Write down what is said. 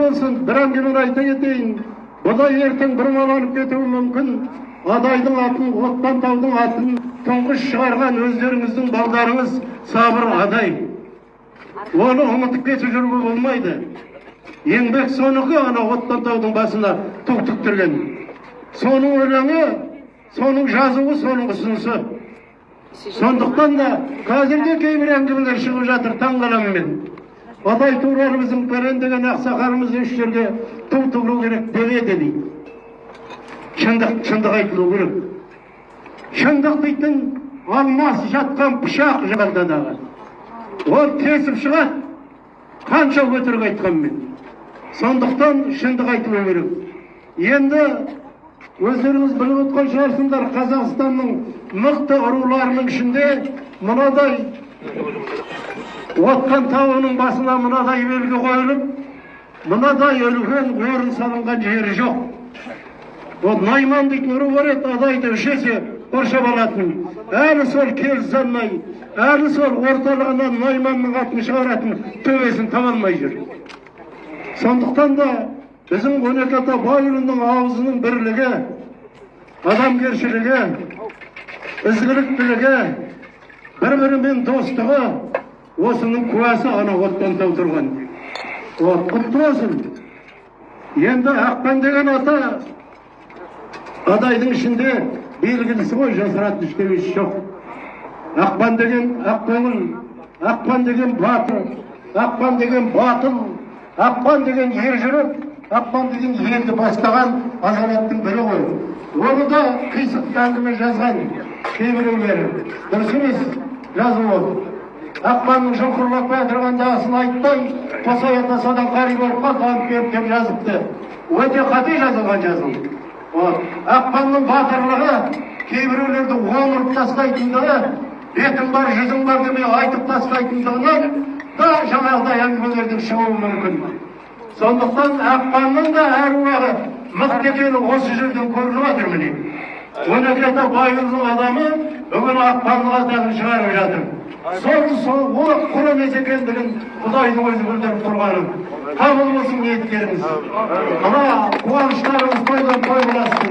Olsun, bir әңгімен айта кетейін. Бұдай ертең бір маланып кетуі мүмкін. Адайдың атын, оттан таудың атын тұңғыш шығарған өздеріңіздің балдарыңыз Сабыр Адай. Оны ұмытып кетіп жүруге болмайды. Еңбек соныкі, ана оттан таудың басына ту тіктірген. Соның өлеңі, соның жазуы, соның ұсынысы. Сондықтан да қазірде кейбір әңгімелер шығып жатыр таң қаламымен. Адай туралы біздің пәрендеген ақсақалымыз еш жерге ту тығыру керек демеді дейді. Шындық айтылу керек. Шындық дейтін алмас жатқан пышақ жағалдадағы. Ол тесіп шығады, қанша өтірік айтқанмен. Сондықтан шындық айтылу керек. Енді өздеріңіз біліп отқан шығарсыңдар, Қазақстанның мықты ұруларының ішінде мынадай Отқан тауының басына мынадай белгі қойылып, мынадай үлкен өрін салынған жері жоқ. Ол Найман дейтін ұры бар еді, Адайды үш есе қоршап алатын. Әлі сол келіс алмай, әлі сол орталығынан Найманның атын шығаратын төбесін таба алмай жүр. Сондықтан да біздің 12 ата байұлының ауызының бірлігі, адамгершілігі, ізгіліктілігі, бір-бірімен достығы, осының куәсі ана оттан тау тұрған. Құтты болсын. Енді Ақпан деген ата Адайдың ішінде белгілісі ғой, жасыратын ештеңесі жоқ. Ақпан деген ақкөңіл, Ақпан деген батыр, Ақпан деген батыл, Ақпан деген ержүрек, Ақпан деген елді бастаған азаматтың бірі ғой. Оны да қисық әңгіме жазған кейбіреулері. Дұрыс емес жазып отыр. Ақпанның шұңқырлап бәтірғандасын айтпай, қосай атасадан қари болып қалған деп жазыпты. Өте қате жазылған жазылды. Ақпанның батырлығы кейбіреулерді омырып тастайтындығы, бетім бар, жүзім бар демей айтып тастайтындығынан да жаңағыдай әңгімелердің шығуы мүмкін. Сондықтан Ақпанның да әруағы мықты екені осы жерден көрініп жатыр міне. 12 ата байұлының адамы бүгін Ақпанның атағын шығарып жатыр. Сол құр емес екендігін Құдайдың өзі білдіріп тұрғанын. Қабыл болсын ниеттеріңіз. Ана қуаныштарыңыз тойдан той боласын.